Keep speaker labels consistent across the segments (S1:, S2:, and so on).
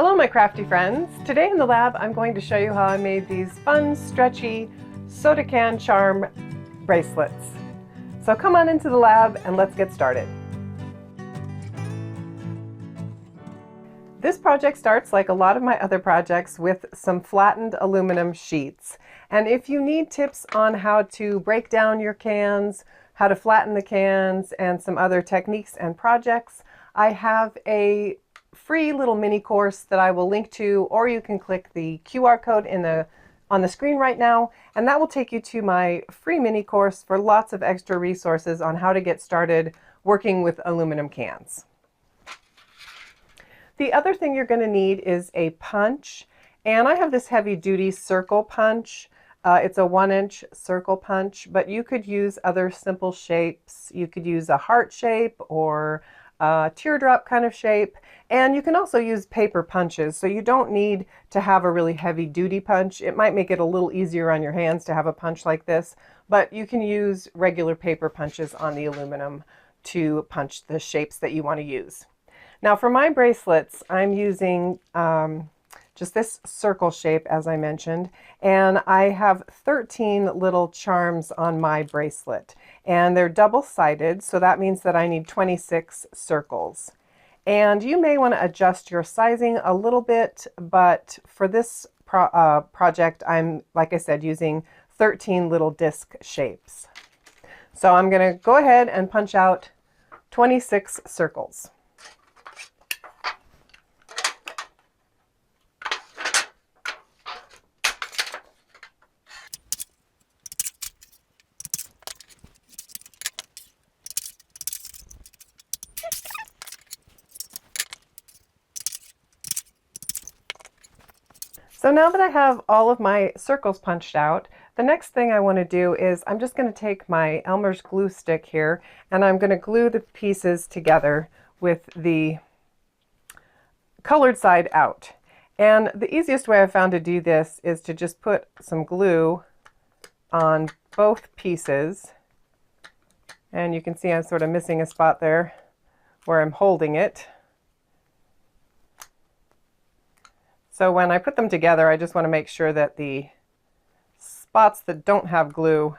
S1: Hello my crafty friends! Today in the lab I'm going to show you how I made these fun, stretchy soda can charm bracelets. So come on into the lab and let's get started. This project starts like a lot of my other projects with some flattened aluminum sheets. And if you need tips on how to break down your cans, how to flatten the cans, and some other techniques and projects, I have a free little mini course that I will link to, or you can click the QR code on the screen right now, and that will take you to my free mini course for lots of extra resources on how to get started working with aluminum cans. The other thing you're going to need is a punch, and I have this heavy duty circle punch. It's a 1-inch circle punch, but you could use other simple shapes. You could use a heart shape or a teardrop kind of shape, and you can also use paper punches, so you don't need to have a really heavy duty punch. It might make it a little easier on your hands to have a punch like this, but you can use regular paper punches on the aluminum to punch the shapes that you want to use. Now for my bracelets, I'm using just this circle shape, as I mentioned, and I have 13 little charms on my bracelet, and they're double-sided, so that means that I need 26 circles. And you may want to adjust your sizing a little bit, but for this project, I'm, like I said, using 13 little disc shapes. So I'm going to go ahead and punch out 26 circles. So now that I have all of my circles punched out, the next thing I want to do is I'm just going to take my Elmer's glue stick here, and I'm going to glue the pieces together with the colored side out. And the easiest way I've found to do this is to just put some glue on both pieces. And you can see I'm sort of missing a spot there where I'm holding it. So when I put them together, I just want to make sure that the spots that don't have glue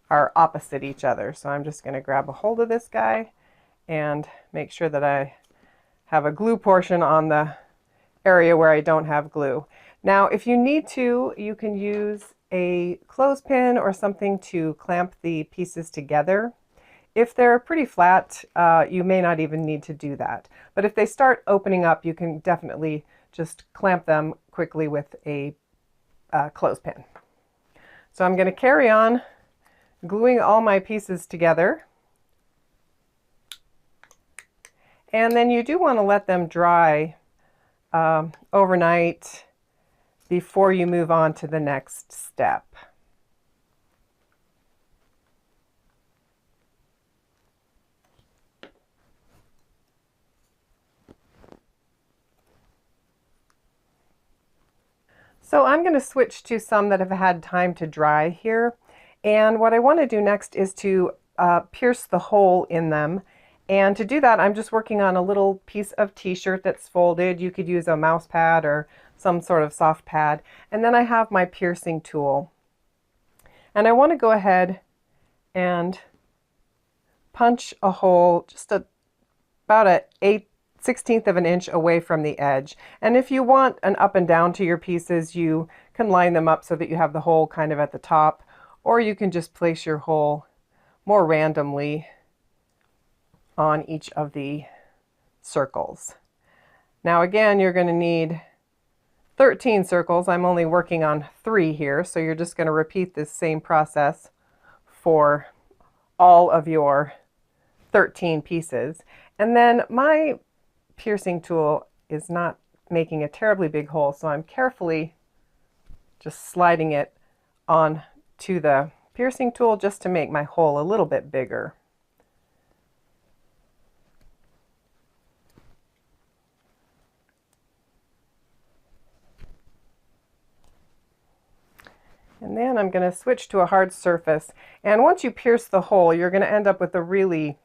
S1: are opposite each other. So I'm just going to grab a hold of this guy and make sure that I have a glue portion on the area where I don't have glue. Now, if you need to, you can use a clothespin or something to clamp the pieces together. If they're pretty flat, you may not even need to do that. But if they start opening up, you can definitely just clamp them quickly with a clothespin. So I'm going to carry on gluing all my pieces together. And then you do want to let them dry overnight before you move on to the next step. So I'm going to switch to some that have had time to dry here. And what I want to do next is to pierce the hole in them. And to do that, I'm just working on a little piece of t-shirt that's folded. You could use a mouse pad or some sort of soft pad. And then I have my piercing tool. And I want to go ahead and punch a hole just about an 1/16 of an inch away from the edge. And if you want an up and down to your pieces, you can line them up so that you have the hole kind of at the top, or you can just place your hole more randomly on each of the circles. Now again, you're going to need 13 circles. I'm only working on 3 here, so you're just going to repeat this same process for all of your 13 pieces. And then my piercing tool is not making a terribly big hole, so I'm carefully just sliding it on to the piercing tool just to make my hole a little bit bigger. And then I'm going to switch to a hard surface, and once you pierce the hole, you're going to end up with a really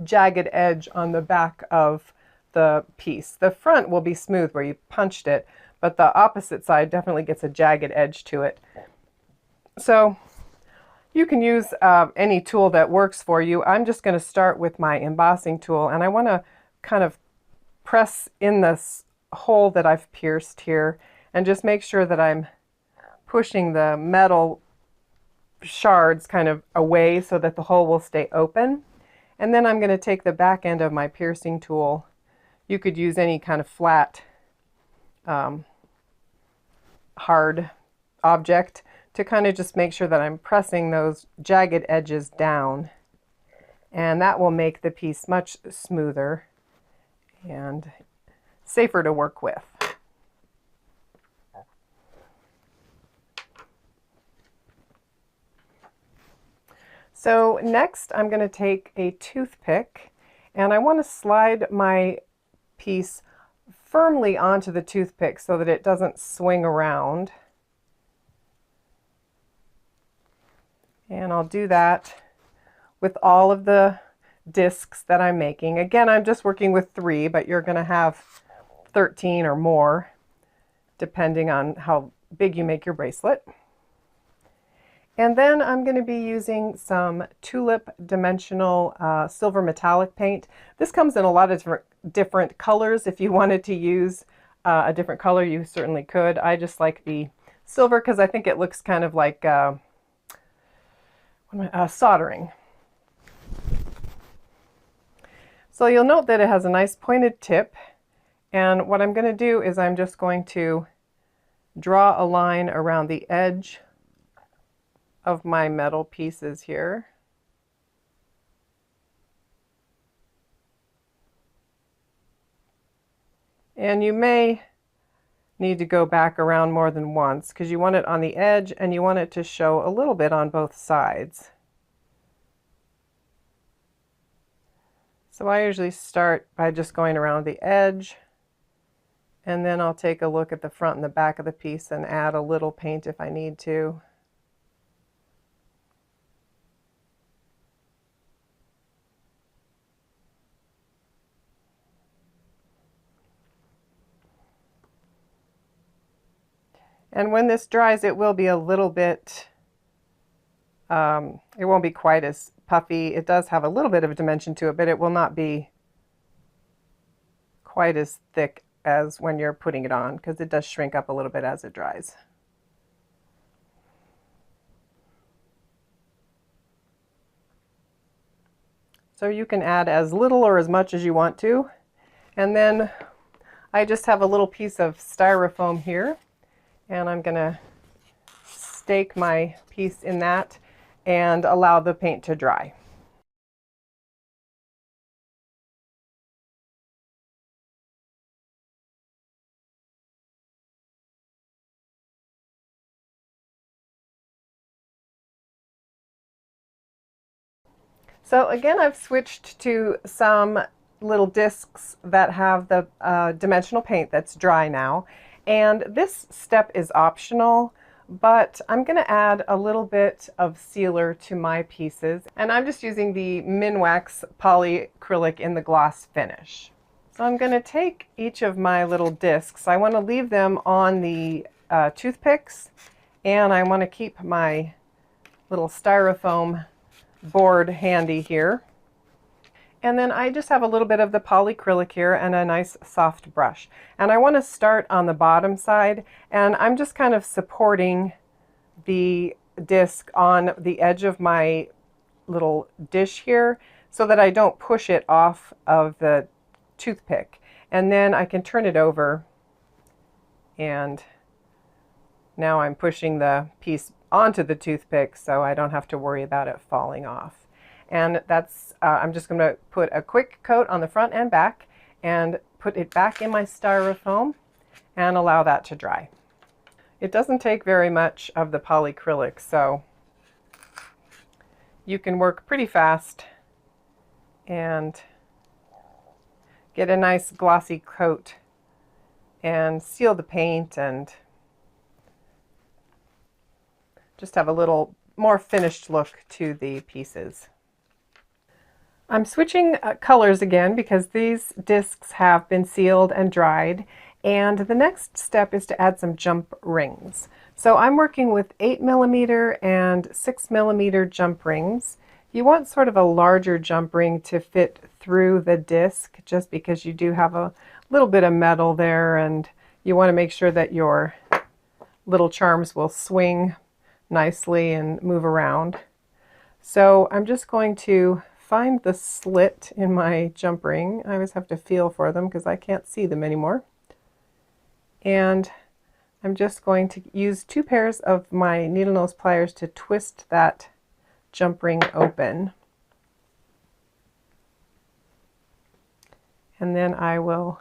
S1: jagged edge on the back of the piece. The front will be smooth where you punched it, but the opposite side definitely gets a jagged edge to it. So you can use any tool that works for you. I'm just going to start with my embossing tool, and I want to kind of press in this hole that I've pierced here and just make sure that I'm pushing the metal shards kind of away so that the hole will stay open. And then I'm going to take the back end of my piercing tool. You could use any kind of flat, hard object to kind of just make sure that I'm pressing those jagged edges down. And that will make the piece much smoother and safer to work with. So next I'm going to take a toothpick, and I want to slide my piece firmly onto the toothpick so that it doesn't swing around. And I'll do that with all of the discs that I'm making. Again, I'm just working with 3, but you're going to have 13 or more depending on how big you make your bracelet. And then I'm going to be using some tulip dimensional silver metallic paint. This comes in a lot of different colors. If you wanted to use a different color, you certainly could. I just like the silver because I think it looks kind of like soldering. So you'll note that it has a nice pointed tip, and what I'm going to do is I'm just going to draw a line around the edge of my metal pieces here. And you may need to go back around more than once because you want it on the edge and you want it to show a little bit on both sides. So I usually start by just going around the edge, and then I'll take a look at the front and the back of the piece and add a little paint if I need to. And when this dries, it will be a little bit, it won't be quite as puffy. It does have a little bit of a dimension to it, but it will not be quite as thick as when you're putting it on because it does shrink up a little bit as it dries. So you can add as little or as much as you want to. And then I just have a little piece of styrofoam here, and I'm going to stake my piece in that and allow the paint to dry. So again, I've switched to some little discs that have the dimensional paint that's dry now. And this step is optional, but I'm going to add a little bit of sealer to my pieces. And I'm just using the Minwax polyacrylic in the gloss finish. So I'm going to take each of my little discs. I want to leave them on the toothpicks, and I want to keep my little styrofoam board handy here. And then I just have a little bit of the polyacrylic here and a nice soft brush. And I want to start on the bottom side, and I'm just kind of supporting the disc on the edge of my little dish here so that I don't push it off of the toothpick. And then I can turn it over, and now I'm pushing the piece onto the toothpick so I don't have to worry about it falling off. And that's, I'm just going to put a quick coat on the front and back and put it back in my styrofoam and allow that to dry. It doesn't take very much of the polyacrylic, so you can work pretty fast and get a nice glossy coat and seal the paint and just have a little more finished look to the pieces. I'm switching colors again because these discs have been sealed and dried, and the next step is to add some jump rings. So I'm working with 8mm and 6mm jump rings. You want sort of a larger jump ring to fit through the disc just because you do have a little bit of metal there, and you want to make sure that your little charms will swing nicely and move around. So I'm just going to find the slit in my jump ring. I always have to feel for them because I can't see them anymore. And I'm just going to use 2 pairs of my needle nose pliers to twist that jump ring open. And then I will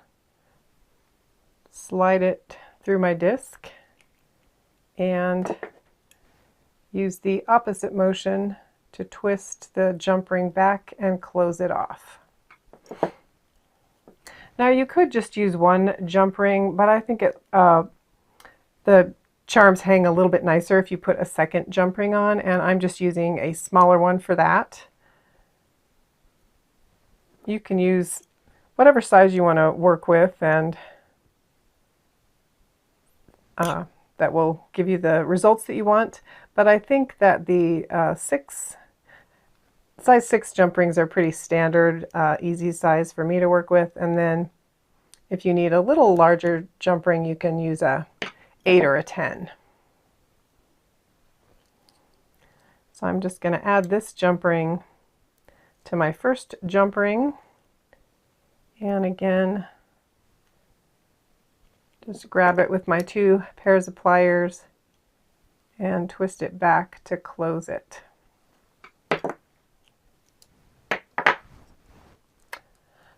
S1: slide it through my disc and use the opposite motion to twist the jump ring back and close it off. Now you could just use one jump ring, but I think the charms hang a little bit nicer if you put a second jump ring on, and I'm just using a smaller one for that. You can use whatever size you want to work with, and that will give you the results that you want. But I think that the size 6 jump rings are pretty standard, easy size for me to work with. And then if you need a little larger jump ring, you can use a 8 or a 10. So I'm just going to add this jump ring to my first jump ring. And again, just grab it with my 2 pairs of pliers and twist it back to close it.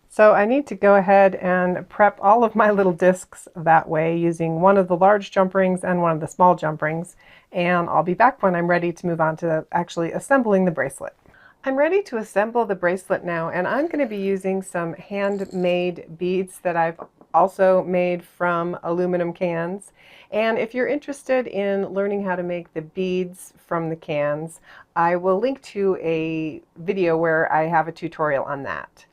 S1: So I need to go ahead and prep all of my little discs that way using one of the large jump rings and one of the small jump rings. And I'll be back when I'm ready to move on to actually assembling the bracelet. I'm ready to assemble the bracelet now, and I'm going to be using some handmade beads that I've also made from aluminum cans. And if you're interested in learning how to make the beads from the cans, I will link to a video where I have a tutorial on that.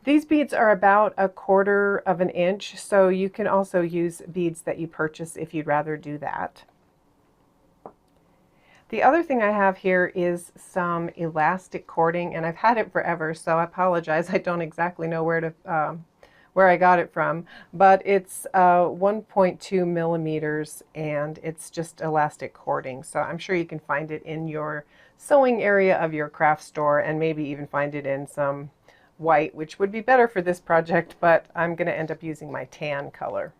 S1: These beads are about 1/4 of an inch, so you can also use beads that you purchase if you'd rather do that. The other thing I have here is some elastic cording, and I've had it forever, so I apologize. I don't exactly know where I got it from, but it's 1.2 millimeters, and it's just elastic cording. So I'm sure you can find it in your sewing area of your craft store, and maybe even find it in some white, which would be better for this project, but I'm going to end up using my tan color.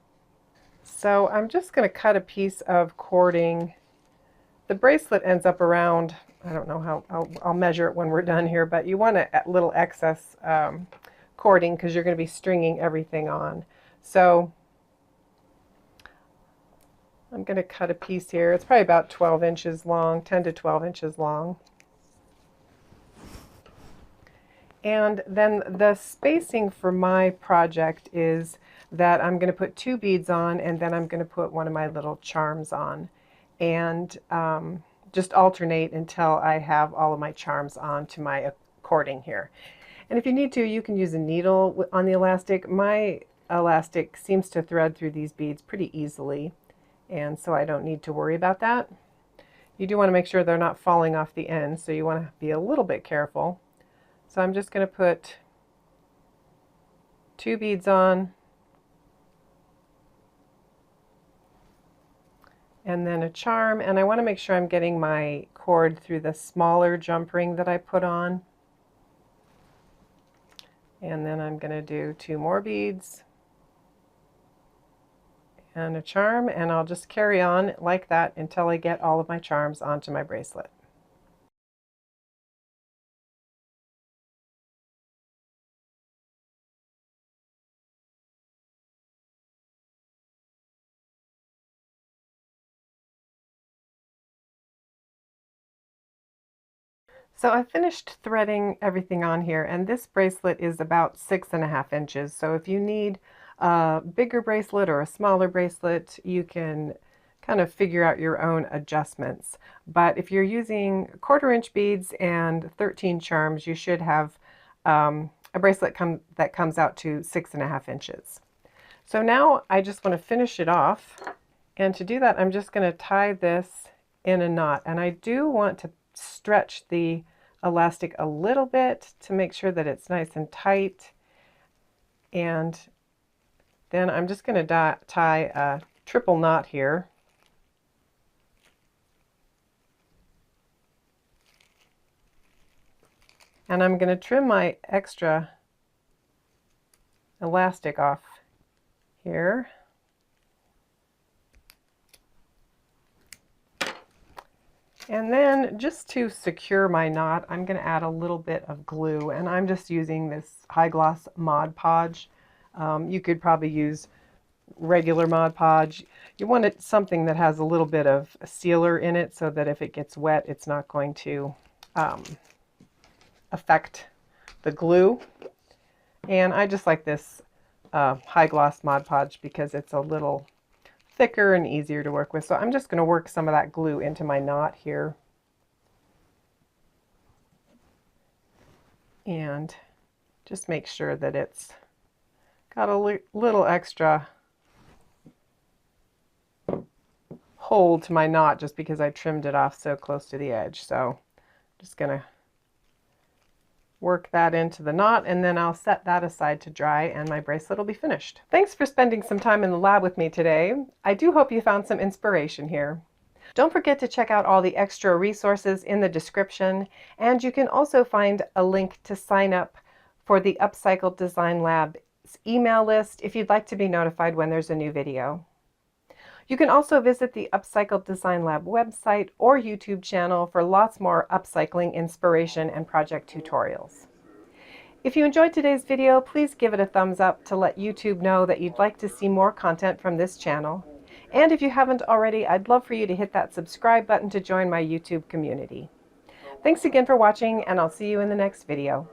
S1: So I'm just going to cut a piece of cording. The bracelet ends up around, I don't know how, I'll measure it when we're done here, but you want a little excess cording because you're going to be stringing everything on. So I'm going to cut a piece here. It's probably about 12 inches long, 10 to 12 inches long. And then the spacing for my project is that I'm going to put 2 beads on, and then I'm going to put one of my little charms on, and just alternate until I have all of my charms on to my cording here. And if you need to, you can use a needle on the elastic. My elastic seems to thread through these beads pretty easily, and so I don't need to worry about that. You do want to make sure they're not falling off the end, so you want to be a little bit careful. So I'm just going to put 2 beads on, and then a charm, and I want to make sure I'm getting my cord through the smaller jump ring that I put on. And then I'm going to do 2 more beads and a charm, and I'll just carry on like that until I get all of my charms onto my bracelet. So I finished threading everything on here, and this bracelet is about 6.5 inches. So if you need a bigger bracelet or a smaller bracelet, you can kind of figure out your own adjustments. But if you're using 1/4-inch beads and 13 charms, you should have a bracelet that comes out to 6.5 inches. So now I just want to finish it off, and to do that I'm just going to tie this in a knot, and I do want to stretch the elastic a little bit to make sure that it's nice and tight. And then I'm just going to tie a triple knot here. And I'm going to trim my extra elastic off here. And then just to secure my knot, I'm going to add a little bit of glue, and I'm just using this high gloss Mod Podge. You could probably use regular Mod Podge. You want it something that has a little bit of a sealer in it so that if it gets wet, it's not going to affect the glue. And I just like this high gloss Mod Podge because it's a little thicker and easier to work with. So I'm just going to work some of that glue into my knot here. And just make sure that it's got a little extra hold to my knot just because I trimmed it off so close to the edge. So just going to work that into the knot, and then I'll set that aside to dry and my bracelet will be finished. Thanks for spending some time in the lab with me today. I do hope you found some inspiration here. Don't forget to check out all the extra resources in the description, and you can also find a link to sign up for the Upcycled Design Lab's email list if you'd like to be notified when there's a new video. You can also visit the Upcycled Design Lab website or YouTube channel for lots more upcycling inspiration and project tutorials. If you enjoyed today's video, please give it a thumbs up to let YouTube know that you'd like to see more content from this channel. And if you haven't already, I'd love for you to hit that subscribe button to join my YouTube community. Thanks again for watching, and I'll see you in the next video.